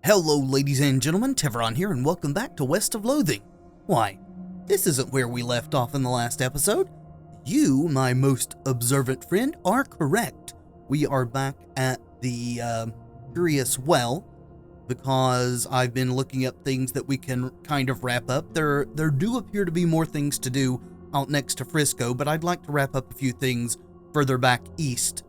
Hello ladies and gentlemen, Tevaron here and welcome back to West of Loathing. Why, this isn't where we left off in the last episode. You, my most observant friend, are correct. We are back at the Curious Well because I've been looking up things that we can kind of wrap up. There do appear to be more things to do out next to Frisco, but I'd like to wrap up a few things further back east.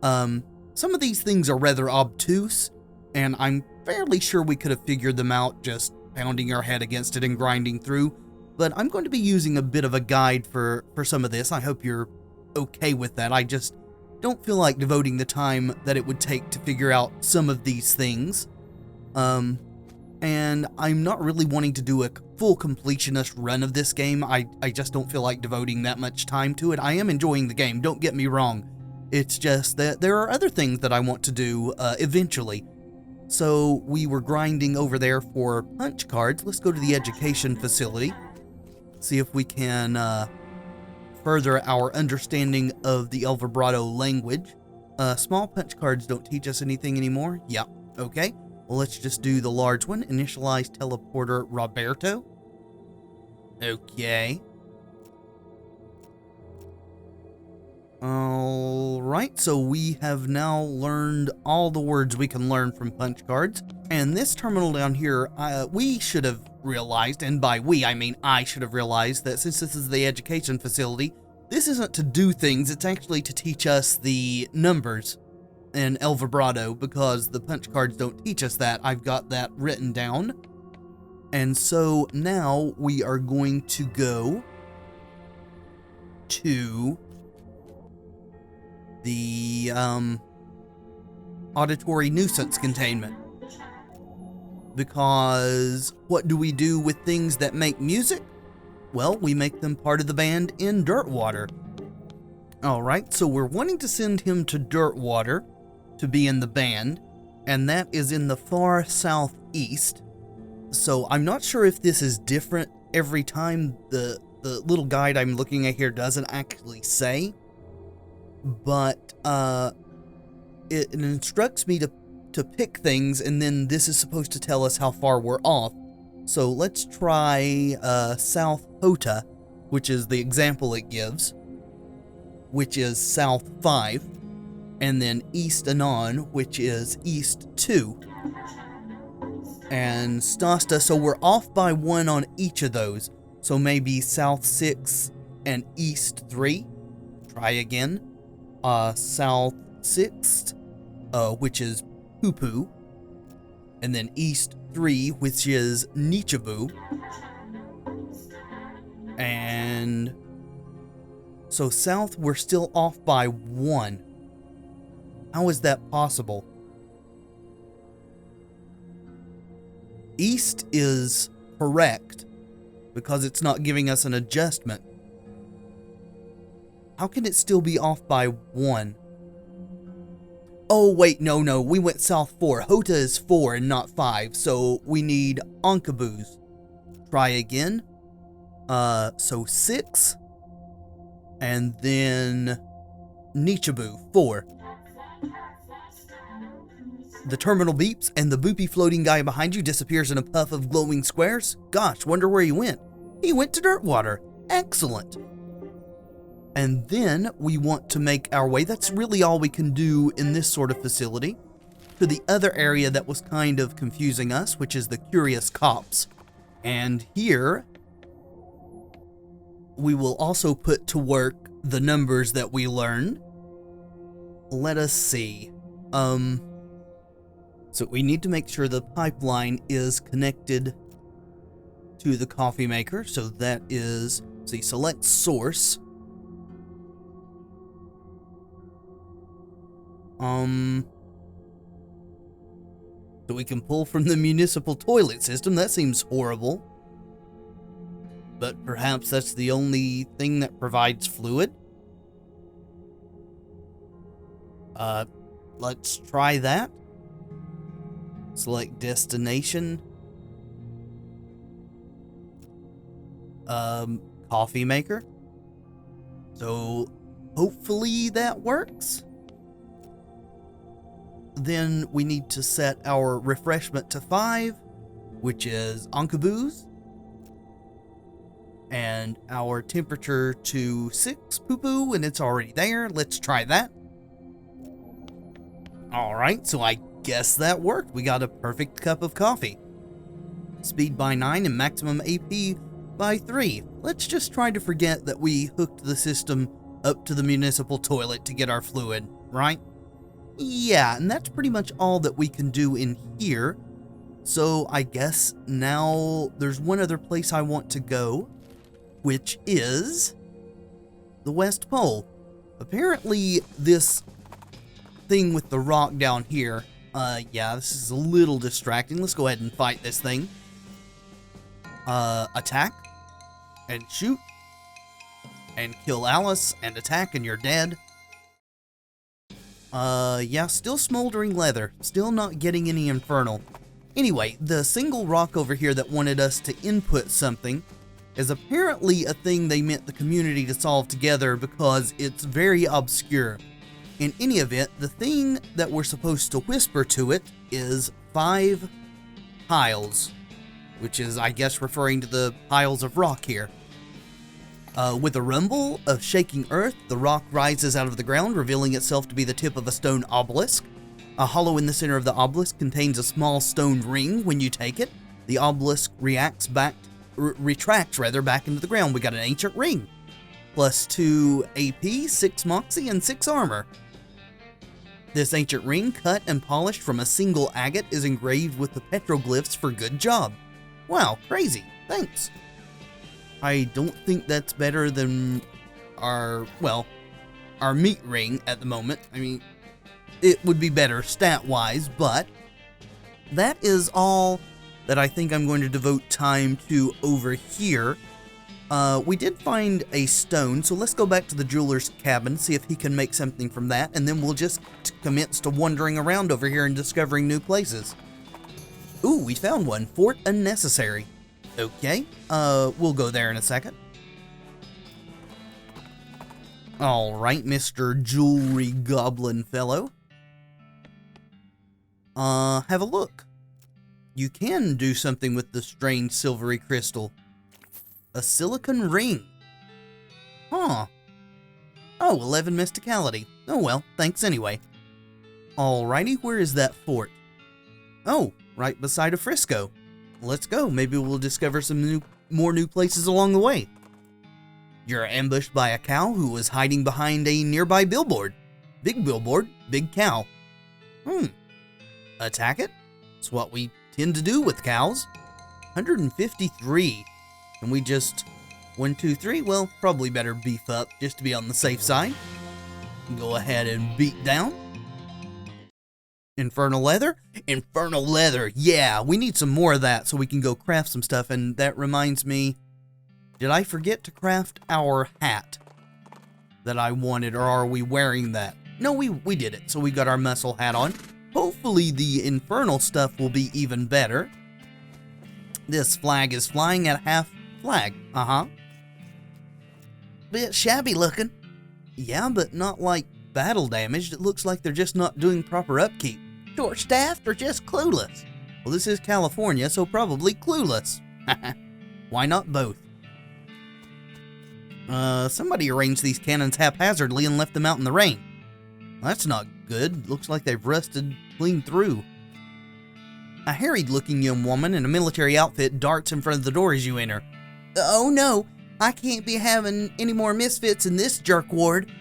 Some of these things are rather obtuse, and I'm fairly sure we could have figured them out just pounding our head against it and grinding through, but I'm going to be using a bit of a guide for some of this. I hope you're okay with that. I just don't feel like devoting the time that it would take to figure out some of these things. And I'm not really wanting to do a full completionist run of this game. I just don't feel like devoting that much time to it. I am enjoying the game, don't get me wrong. It's just that there are other things that I want to do eventually. So we were grinding over there for punch cards. Let's go to the education facility. See if we can further our understanding of the El Vibrato language. Small punch cards don't teach us anything anymore. Yeah, okay. Well, let's just do the large one. Initialize teleporter Roberto. Okay. Alright, so we have now learned all the words we can learn from punch cards. And this terminal down here, we should have realized, and by we I mean I should have realized, that since this is the education facility, this isn't to do things, it's actually to teach us the numbers in El Vibrato, because the punch cards don't teach us that. I've got that written down. And so now we are going to go to the auditory nuisance containment, because what do we do with things that make music? Well, we make them part of the band in Dirtwater. Alright, so we're wanting to send him to Dirtwater to be in the band, and that is in the far southeast. So I'm not sure if this is different every time. The little guide I'm looking at here doesn't actually say, but it instructs me to pick things, and then this is supposed to tell us how far we're off. So let's try South Hota, which is the example it gives, which is South 5, and then East Anon, which is East 2, and Stasta, so we're off by 1 on each of those. So maybe South 6 and East 3. Try again. South 6, which is Poo-Poo, and then East 3, which is Nichabu, and so South, we're still off by 1. How is that possible? East is correct, because it's not giving us an adjustment. How can it still be off by 1? Oh, wait, no, we went South 4. Hota is 4 and not 5, so we need Onkaboo's. Try again. So 6, and then Nichabu, 4. The terminal beeps, and the boopy floating guy behind you disappears in a puff of glowing squares. Gosh, wonder where he went. He went to Dirtwater. Excellent. And then we want to make our way, that's really all we can do in this sort of facility, to the other area that was kind of confusing us, which is the Curious Cops. And here, we will also put to work the numbers that we learned. Let us see. So we need to make sure the pipeline is connected to the coffee maker. So that is, see, select source. So we can pull from the municipal toilet system. That seems horrible. But perhaps that's the only thing that provides fluid. Let's try that. Select destination. Coffee maker. So hopefully that works. then we need to set our refreshment to 5, which is Ankaboos, and our temperature to 6 poo-poo, and it's already there. Let's try that. Alright, so I guess that worked. We got a perfect cup of coffee. Speed by 9 and maximum AP by 3. Let's just try to forget that we hooked the system up to the municipal toilet to get our fluid, right? Yeah, and that's pretty much all that we can do in here. So I guess now there's one other place I want to go, which is the West Pole. Apparently this thing with the rock down here, yeah, this is a little distracting. Let's go ahead and fight this thing. Attack, and shoot, and kill Alice, and attack, and you're dead. Yeah, still smoldering leather, still not getting any infernal. Anyway, the single rock over here that wanted us to input something is apparently a thing they meant the community to solve together because it's very obscure. In any event, the thing that we're supposed to whisper to it is 5 piles, which is, I guess, referring to the piles of rock here. With a rumble of shaking earth, the rock rises out of the ground, revealing itself to be the tip of a stone obelisk. A hollow in the center of the obelisk contains a small stone ring. When you take it, the obelisk retracts back into the ground. We got an ancient ring. Plus 2 AP, 6 Moxie, and 6 armor. This ancient ring, cut and polished from a single agate, is engraved with the petroglyphs for good job. Wow, crazy. Thanks. I don't think that's better than our meat ring at the moment. I mean, it would be better stat-wise, but that is all that I think I'm going to devote time to over here. We did find a stone, so let's go back to the jeweler's cabin, see if he can make something from that, and then we'll just commence to wandering around over here and discovering new places. Ooh, we found one. Fort Unnecessary. Okay, we'll go there in a second. Alright, Mr. Jewelry Goblin fellow. Have a look. You can do something with the strange silvery crystal. A silicon ring. Huh. Oh, 11 mysticality. Oh well, thanks anyway. Alrighty, where is that fort? Oh, right beside a Frisco. Let's go. Maybe we'll discover some more new places along the way. You're ambushed by a cow who was hiding behind a nearby billboard. Big billboard, big cow. Attack it? It's what we tend to do with cows. 153. Can we just 1, 2, 3? Well, probably better beef up just to be on the safe side. Go ahead and beat down. Infernal Leather? Infernal Leather, yeah, we need some more of that so we can go craft some stuff, and that reminds me, did I forget to craft our hat that I wanted, or are we wearing that? No, we did it, so we got our muscle hat on. Hopefully the infernal stuff will be even better. This flag is flying at half flag, Bit shabby looking. Yeah, but not like battle damaged. It looks like they're just not doing proper upkeep. Short-staffed or just clueless? Well, this is California, so probably clueless. Why not both? Somebody arranged these cannons haphazardly and left them out in the rain. That's not good. Looks like they've rusted clean through. A harried-looking young woman in a military outfit darts in front of the door as you enter. Oh no, I can't be having any more misfits in this jerk ward.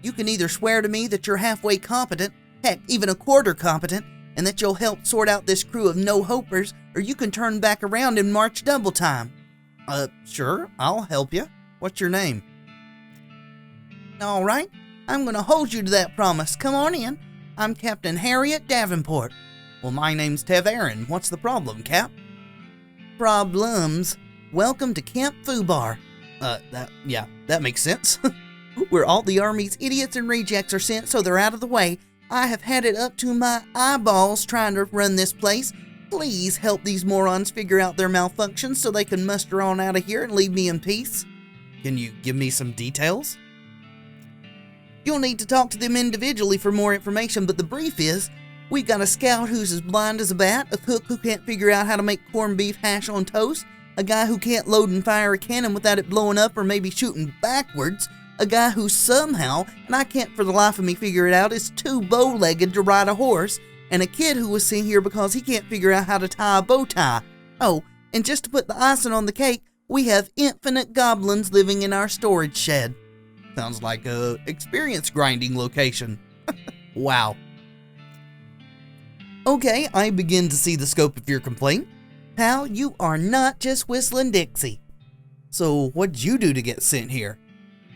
You can either swear to me that you're halfway competent, heck, even a quarter competent, and that you'll help sort out this crew of no-hopers, or you can turn back around and march double time. Sure, I'll help you. What's your name? All right, I'm gonna hold you to that promise. Come on in. I'm Captain Harriet Davenport. Well, my name's Tevaron. What's the problem, Cap? Problems? Welcome to Camp Fubar. That makes sense. Where all the Army's idiots and rejects are sent so they're out of the way. I have had it up to my eyeballs trying to run this place. Please help these morons figure out their malfunctions so they can muster on out of here and leave me in peace. Can you give me some details? You'll need to talk to them individually for more information, but the brief is, We got a scout who's as blind as a bat, a cook who can't figure out how to make corned beef hash on toast, a guy who can't load and fire a cannon without it blowing up or maybe shooting backwards, a guy who somehow, and I can't for the life of me figure it out, is too bow-legged to ride a horse, and a kid who was sent here because he can't figure out how to tie a bow tie. Oh, and just to put the icing on the cake, we have infinite goblins living in our storage shed. Sounds like a experience grinding location. Wow. Okay, I begin to see the scope of your complaint. Pal, you are not just whistling Dixie. So what'd you do to get sent here?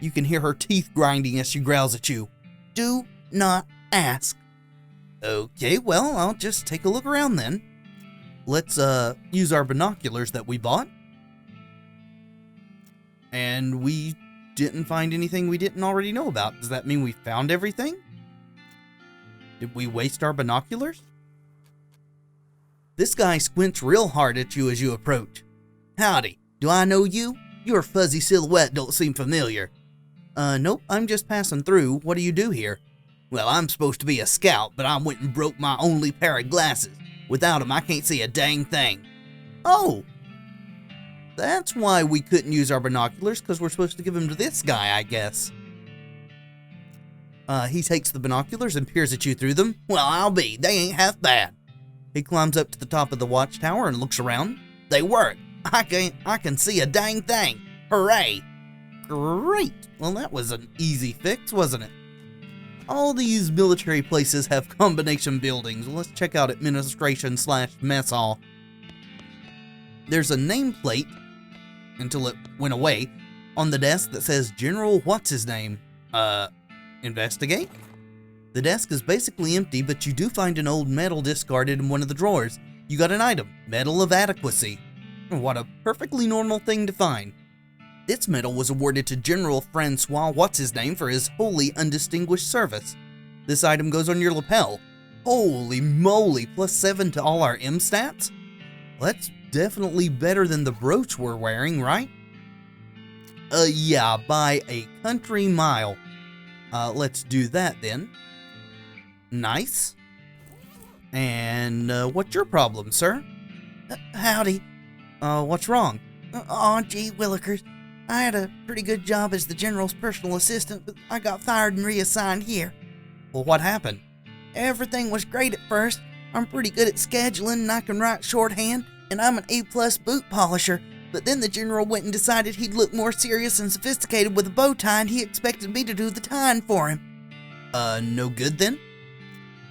You can hear her teeth grinding as she growls at you. Do not ask. Okay, well, I'll just take a look around then. Let's use our binoculars that we bought. And we didn't find anything we didn't already know about. Does that mean we found everything? Did we waste our binoculars? This guy squints real hard at you as you approach. Howdy, do I know you? Your fuzzy silhouette don't seem familiar. Nope, I'm just passing through. What do you do here? Well, I'm supposed to be a scout, but I went and broke my only pair of glasses. Without them, I can't see a dang thing. Oh! That's why we couldn't use our binoculars, because we're supposed to give them to this guy, I guess. He takes the binoculars and peers at you through them. Well, I'll be. They ain't half bad. He climbs up to the top of the watchtower and looks around. They work. I can see a dang thing. Hooray! Great! Well, that was an easy fix, wasn't it? All these military places have combination buildings. Let's check out administration/mess hall. There's a nameplate, until it went away, on the desk that says General What's-His-Name. Investigate? The desk is basically empty, but you do find an old medal discarded in one of the drawers. You got an item, Medal of Adequacy. What a perfectly normal thing to find. This medal was awarded to General Francois What's-His-Name for his wholly undistinguished service. This item goes on your lapel. Holy moly, +7 to all our M stats? Well, that's definitely better than the brooch we're wearing, right? Yeah, by a country mile. Let's do that then. Nice. And, what's your problem, sir? Howdy. What's wrong? Aw, gee willikers. I had a pretty good job as the General's personal assistant, but I got fired and reassigned here. Well, what happened? Everything was great at first. I'm pretty good at scheduling and I can write shorthand, and I'm an A+ boot polisher. But then the General went and decided he'd look more serious and sophisticated with a bow tie, and he expected me to do the tying for him. No good then?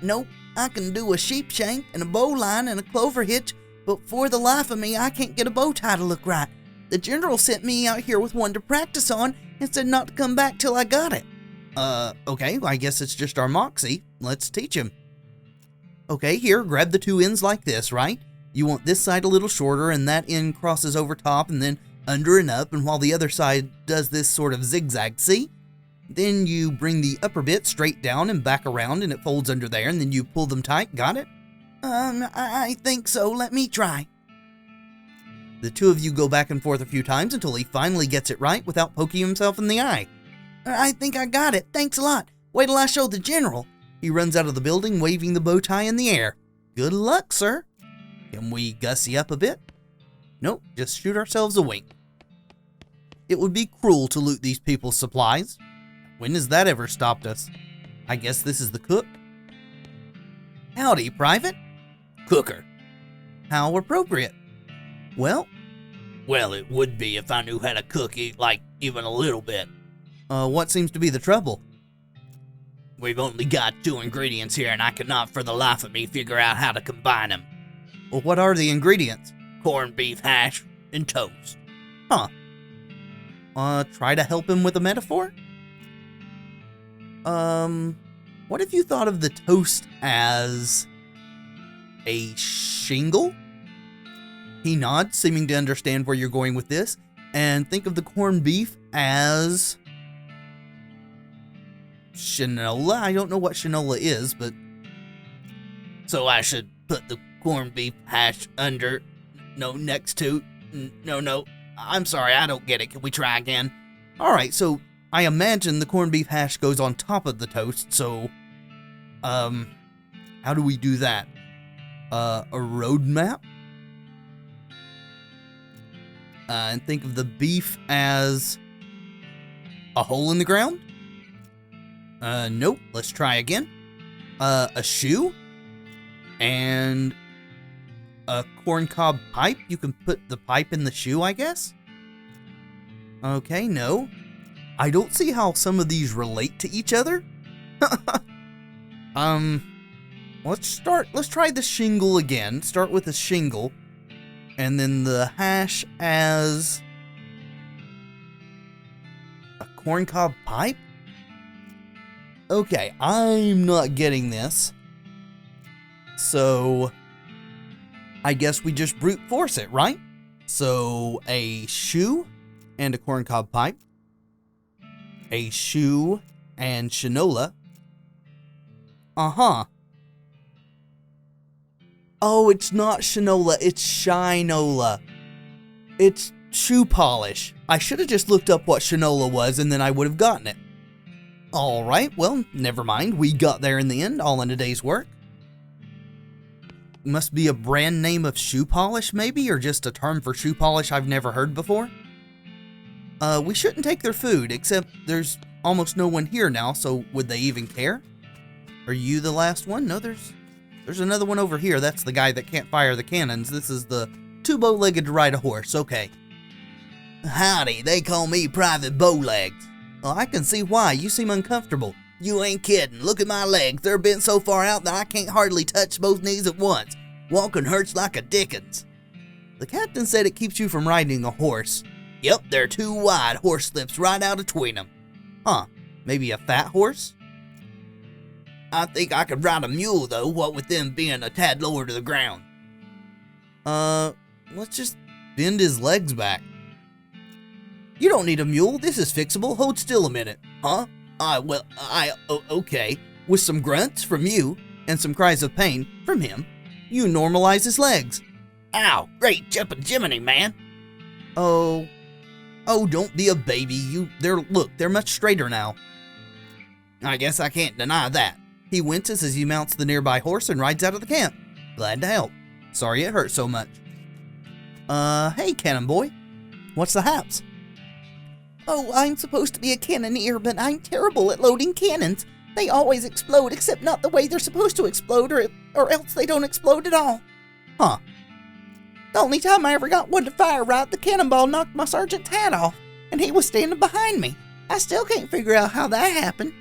Nope, I can do a sheep shank and a bowline and a clover hitch, but for the life of me, I can't get a bow tie to look right. The General sent me out here with one to practice on and said not to come back till I got it. Okay, I guess it's just our moxie. Let's teach him. Okay, here, grab the two ends like this, right? You want this side a little shorter, and that end crosses over top and then under and up, and while the other side does this sort of zigzag, see? Then you bring the upper bit straight down and back around, and it folds under there, and then you pull them tight. Got it? I think so. Let me try. The two of you go back and forth a few times until he finally gets it right without poking himself in the eye. I think I got it. Thanks a lot. Wait till I show the General. He runs out of the building waving the bow tie in the air. Good luck, sir. Can we gussy up a bit? Nope, just shoot ourselves a wink. It would be cruel to loot these people's supplies. When has that ever stopped us? I guess this is the cook. Howdy, Private. Cooker. How appropriate. Well, it would be if I knew how to cook it, like, even a little bit. What seems to be the trouble? We've only got 2 ingredients here, and I cannot for the life of me figure out how to combine them. Well, what are the ingredients? Corned beef hash and toast. Huh. Try to help him with a metaphor? What if you thought of the toast as a shingle? He nods, seeming to understand where you're going with this, and think of the corned beef as shinola. I don't know what shinola is, but... So I should put the corned beef hash under, next to, no, I'm sorry, I don't get it. Can we try again? Alright, so I imagine the corned beef hash goes on top of the toast, so, How do we do that? A road map? And think of the beef as a hole in the ground? Nope. Let's try again. A shoe? And a corncob pipe? You can put the pipe in the shoe, I guess? Okay, no. I don't see how some of these relate to each other. Let's try the shingle again. Start with a shingle. And then the hash as a corncob pipe? Okay, I'm not getting this. So I guess we just brute force it, right? So a shoe and a corncob pipe. A shoe and shinola. Uh-huh. Oh, it's not shinola, it's shinola. It's shoe polish. I should have just looked up what shinola was and then I would have gotten it. Alright, well, never mind. We got there in the end, all in a day's work. Must be a brand name of shoe polish, maybe? Or just a term for shoe polish I've never heard before? We shouldn't take their food, except there's almost no one here now, so would they even care? Are you the last one? No, there's another one over here. That's the guy that can't fire the cannons. This is the too bow-legged to ride a horse. Okay. Howdy, they call me Private Bowlegs. Well, I can see why. You seem uncomfortable. You ain't kidding. Look at my legs. They're bent so far out that I can't hardly touch both knees at once. Walking hurts like a dickens. The captain said it keeps you from riding a horse. Yep, they're too wide. Horse slips right out between them. Huh. Maybe a fat horse? I think I could ride a mule, though, what with them being a tad lower to the ground. Let's just bend his legs back. You don't need a mule. This is fixable. Hold still a minute. Huh? Okay. With some grunts from you and some cries of pain from him, you normalize his legs. Ow, great jumping Jiminy, man. Oh, don't be a baby. They're much straighter now. I guess I can't deny that. He winces as he mounts the nearby horse and rides out of the camp. Glad to help. Sorry it hurt so much. Hey, cannon boy. What's the haps? Oh, I'm supposed to be a cannoneer, but I'm terrible at loading cannons. They always explode, except not the way they're supposed to explode, or else they don't explode at all. Huh. The only time I ever got one to fire right, the cannonball knocked my sergeant's hat off, and he was standing behind me. I still can't figure out how that happened.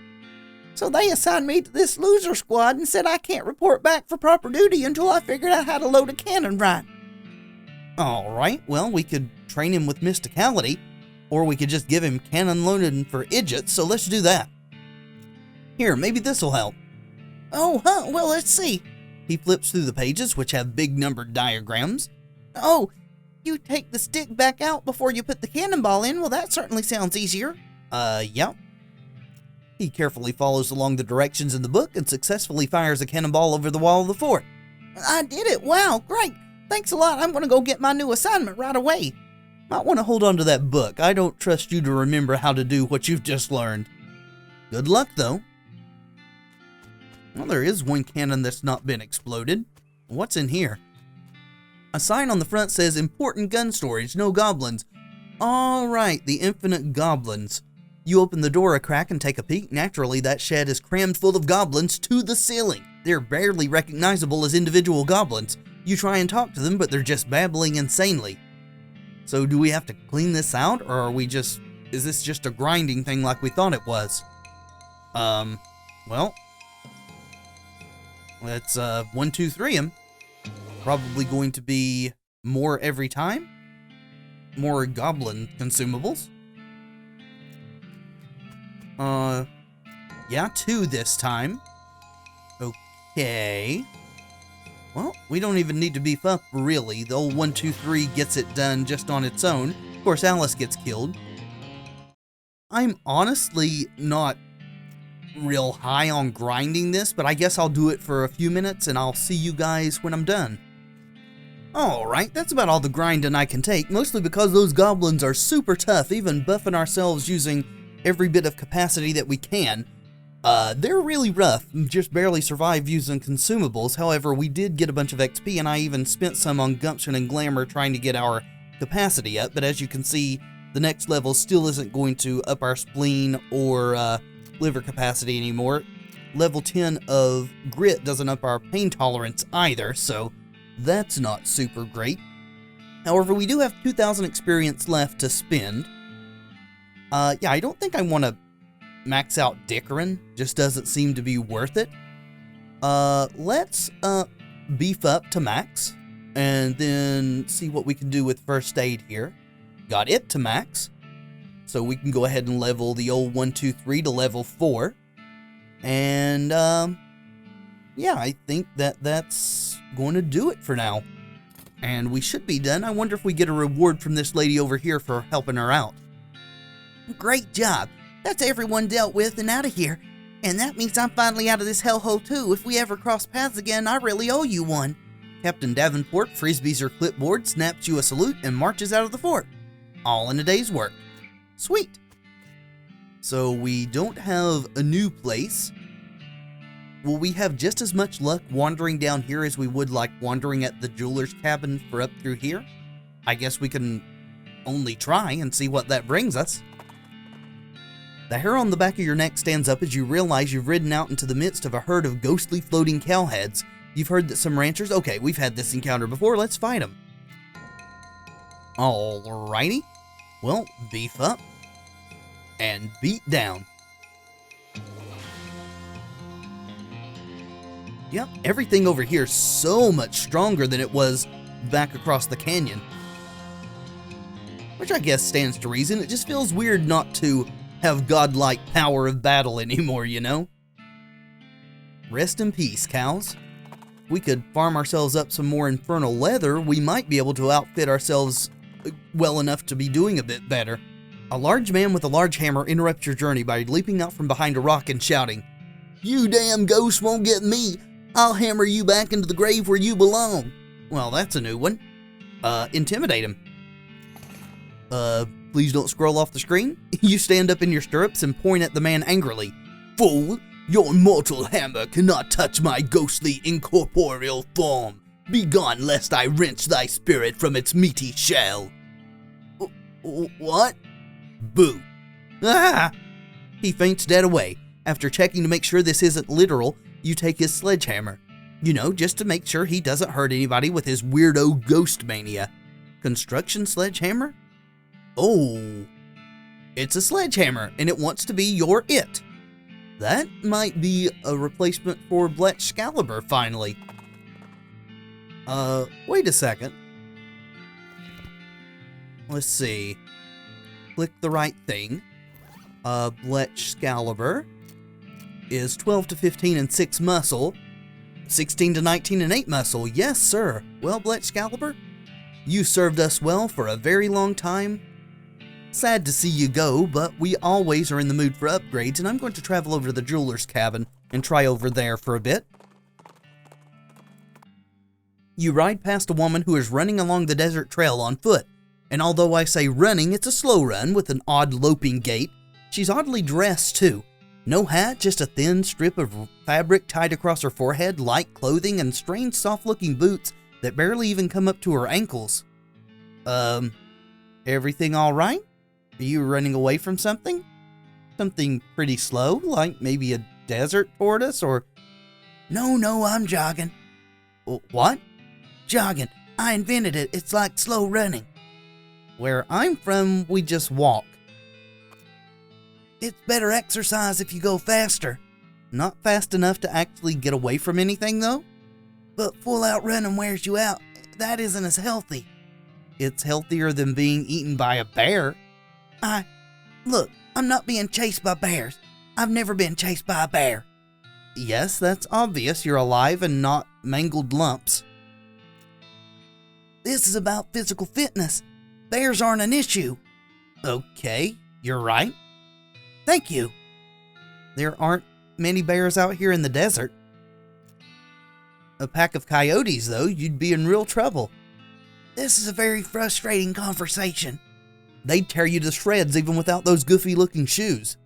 So they assigned me to this loser squad and said I can't report back for proper duty until I figured out how to load a cannon right. Alright, well, we could train him with mysticality, or we could just give him cannon loading for idiots, so let's do that. Here, maybe this'll help. Oh, huh, well, let's see. He flips through the pages, which have big numbered diagrams. Oh, you take the stick back out before you put the cannonball in? Well, that certainly sounds easier. Yeah. He carefully follows along the directions in the book and successfully fires a cannonball over the wall of the fort. I did it. Wow, great. Thanks a lot. I'm going to go get my new assignment right away. Might want to hold on to that book. I don't trust you to remember how to do what you've just learned. Good luck, though. Well, there is one cannon that's not been exploded. What's in here? A sign on the front says, "Important gun storage, no goblins." Alright, the infinite goblins. You open the door a crack and take a peek. Naturally, that shed is crammed full of goblins to the ceiling. They're barely recognizable as individual goblins. You try and talk to them, but they're just babbling insanely. So do we have to clean this out, or is this just a grinding thing like we thought it was? Well, let's 1, 2, 3 them. Probably going to be more every time. More goblin consumables. Yeah, 2 this time. Okay. Well, we don't even need to beef up, really. The old 1, 2, 3 gets it done just on its own. Of course, Alice gets killed. I'm honestly not real high on grinding this, but I guess I'll do it for a few minutes and I'll see you guys when I'm done. Alright, that's about all the grinding I can take, mostly because those goblins are super tough, even buffing ourselves using every bit of capacity that we can. They're really rough, just barely survived using consumables. However, we did get a bunch of XP, and I even spent some on Gumption and Glamour trying to get our capacity up, but as you can see, the next level still isn't going to up our spleen or liver capacity anymore. Level 10 of Grit doesn't up our pain tolerance either, so that's not super great. However, we do have 2,000 experience left to spend. Yeah, I don't think I want to max out Dickerin. Just doesn't seem to be worth it. Let's beef up to max, and then see what we can do with first aid here. Got it to max, so we can go ahead and level the old 1, 2, 3 to level 4. And, yeah, I think that's going to do it for now. And we should be done. I wonder if we get a reward from this lady over here for helping her out. Great job. That's everyone dealt with and out of here. And that means I'm finally out of this hellhole too. If we ever cross paths again, I really owe you one. Captain Davenport frisbees her clipboard, snaps you a salute, and marches out of the fort. All in a day's work. Sweet. So we don't have a new place. Will we have just as much luck wandering down here as we would like wandering at the jeweler's cabin for up through here? I guess we can only try and see what that brings us. The hair on the back of your neck stands up as you realize you've ridden out into the midst of a herd of ghostly floating cowheads. You've heard that some ranchers... Okay, we've had this encounter before, let's fight them. Alrighty. Well, beef up. And beat down. Yep, everything over here is so much stronger than it was back across the canyon. Which I guess stands to reason. It just feels weird not to have godlike power of battle anymore, you know? Rest in peace, cows. If we could farm ourselves up some more Infernal Leather, we might be able to outfit ourselves well enough to be doing a bit better. A large man with a large hammer interrupts your journey by leaping out from behind a rock and shouting, "You damn ghost won't get me! I'll hammer you back into the grave where you belong." Well, that's a new one. Intimidate him. Please don't scroll off the screen. You stand up in your stirrups and point at the man angrily. "Fool, your mortal hammer cannot touch my ghostly incorporeal form. Begone lest I wrench thy spirit from its meaty shell." What? Boo. Ah! He faints dead away. After checking to make sure this isn't literal, you take his sledgehammer. You know, just to make sure he doesn't hurt anybody with his weirdo ghost mania. Construction sledgehammer? Oh, it's a sledgehammer, and it wants to be your it. That might be a replacement for Bletchcalibur, finally. Wait a second. Let's see. Click the right thing. Bletchcalibur is 12 to 15 and 6 muscle, 16 to 19 and 8 muscle. Yes, sir. Well, Bletchcalibur, you served us well for a very long time. Sad to see you go, but we always are in the mood for upgrades, and I'm going to travel over to the jeweler's cabin and try over there for a bit. You ride past a woman who is running along the desert trail on foot, and although I say running, it's a slow run with an odd loping gait. She's oddly dressed too. No hat, just a thin strip of fabric tied across her forehead, light clothing, and strange soft-looking boots that barely even come up to her ankles. Everything all right? Are you running away from something? Something pretty slow, like maybe a desert tortoise, or... No, I'm jogging. What? Jogging. I invented it. It's like slow running. Where I'm from, we just walk. It's better exercise if you go faster. Not fast enough to actually get away from anything, though? But full-out running wears you out. That isn't as healthy. It's healthier than being eaten by a bear. Look, I'm not being chased by bears. I've never been chased by a bear. Yes, that's obvious. You're alive and not mangled lumps. This is about physical fitness. Bears aren't an issue. Okay, you're right. Thank you. There aren't many bears out here in the desert. A pack of coyotes, though, you'd be in real trouble. This is a very frustrating conversation. They'd tear you to shreds even without those goofy-looking shoes.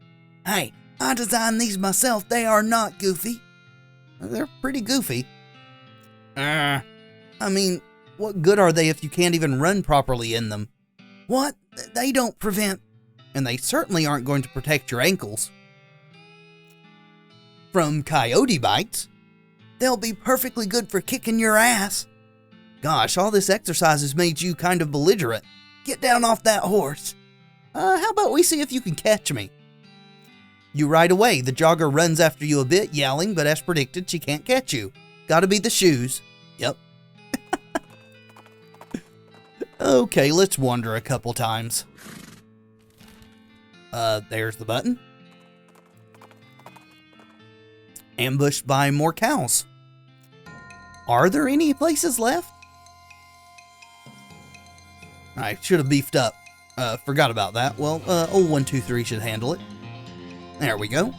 Hey, I designed these myself. They are not goofy. They're pretty goofy. Uh, I mean, what good are they if you can't even run properly in them? What? They don't prevent... And they certainly aren't going to protect your ankles from coyote bites. They'll be perfectly good for kicking your ass. Gosh, all this exercise has made you kind of belligerent. Get down off that horse. How about we see if you can catch me? You ride away. The jogger runs after you a bit, yelling, but as predicted, she can't catch you. Gotta be the shoes. Yep. Okay, let's wander a couple times. There's the button. Ambushed by more cows. Are there any places left? I should have beefed up. Forgot about that. Well, old 123 should handle it. There we go.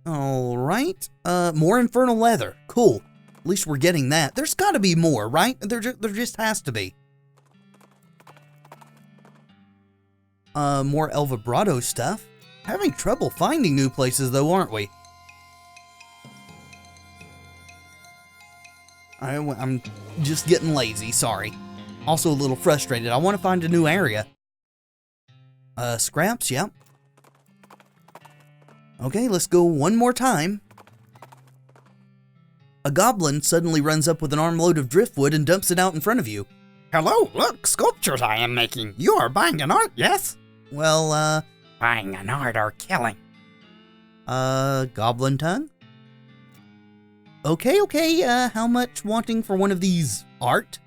Alright. More Infernal Leather. Cool. At least we're getting that. There's gotta be more, right? There just has to be. More El Vibrato stuff. Having trouble finding new places though, aren't we? I'm just getting lazy, sorry. Also a little frustrated. I want to find a new area. Scraps, yep. Okay, let's go one more time. A goblin suddenly runs up with an armload of driftwood and dumps it out in front of you. hello, look, sculptures I am making. You are buying an art, yes? Well, Buying an art or killing? Goblin tongue? Okay, how much wanting for one of these art?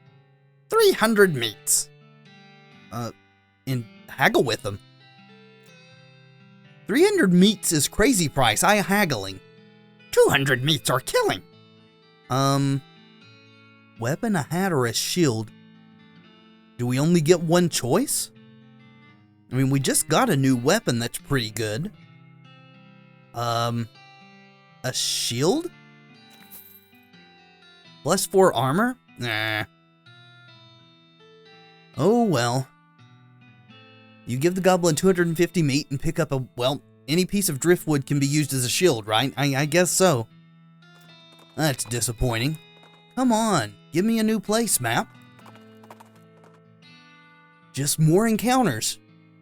300 meats. And haggle with them. 300 meats is crazy price, I haggling. 200 meats or killing. Weapon, a hat, or a shield? Do we only get one choice? I mean, we just got a new weapon that's pretty good. A shield? +4 armor? Nah. Oh well. You give the goblin 250 meat and pick up a, well, any piece of driftwood can be used as a shield, right? I guess so. That's disappointing. Come on, give me a new place map. Just more encounters.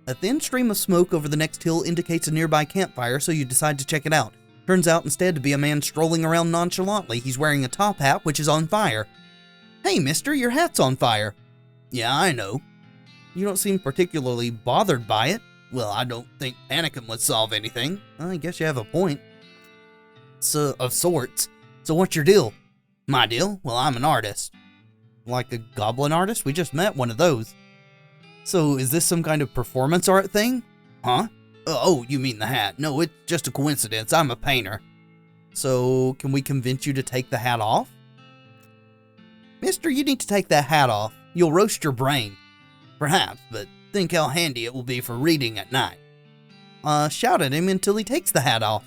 A thin stream of smoke over the next hill indicates a nearby campfire, so you decide to check it out. Turns out instead to be a man strolling around nonchalantly. He's wearing a top hat which is on fire. Hey mister, your hat's on fire. Yeah, I know. You don't seem particularly bothered by it. Well, I don't think panicking would solve anything. I guess you have a point. So, of sorts. So what's your deal? My deal? Well, I'm an artist. Like a goblin artist? We just met one of those. So, is this some kind of performance art thing? Huh? Oh, you mean the hat. No, it's just a coincidence. I'm a painter. So, can we convince you to take the hat off? Mister, you need to take that hat off. You'll roast your brain. Perhaps, but think how handy it will be for reading at night. Shout at him until he takes the hat off.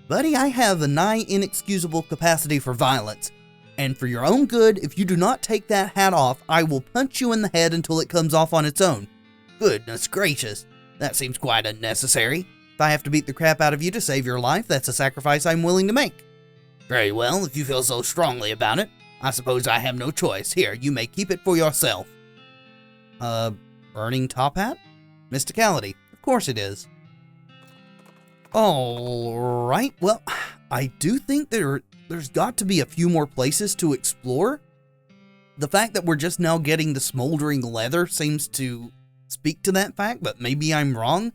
Buddy, I have a nigh inexcusable capacity for violence. And for your own good, if you do not take that hat off, I will punch you in the head until it comes off on its own. Goodness gracious, that seems quite unnecessary. If I have to beat the crap out of you to save your life, that's a sacrifice I'm willing to make. Very well, if you feel so strongly about it, I suppose I have no choice. Here, you may keep it for yourself. Burning top hat? Mysticality, of course it is. Alright, well, I do think there's got to be a few more places to explore. The fact that we're just now getting the smoldering leather seems to speak to that fact, but maybe I'm wrong.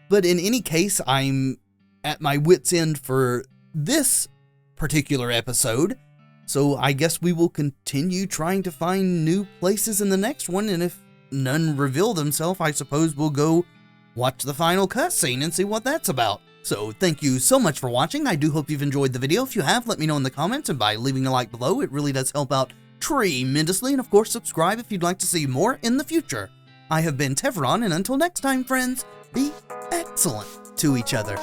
But in any case, I'm at my wit's end for this particular episode, so I guess we will continue trying to find new places in the next one, and if none reveal themselves, I suppose we'll go watch the final cutscene and see what that's about. So thank you so much for watching. I do hope you've enjoyed the video. If you have, let me know in the comments, and by leaving a like below, it really does help out tremendously. And of course, subscribe if you'd like to see more in the future. I have been Tevaron, and until next time, friends, be excellent to each other.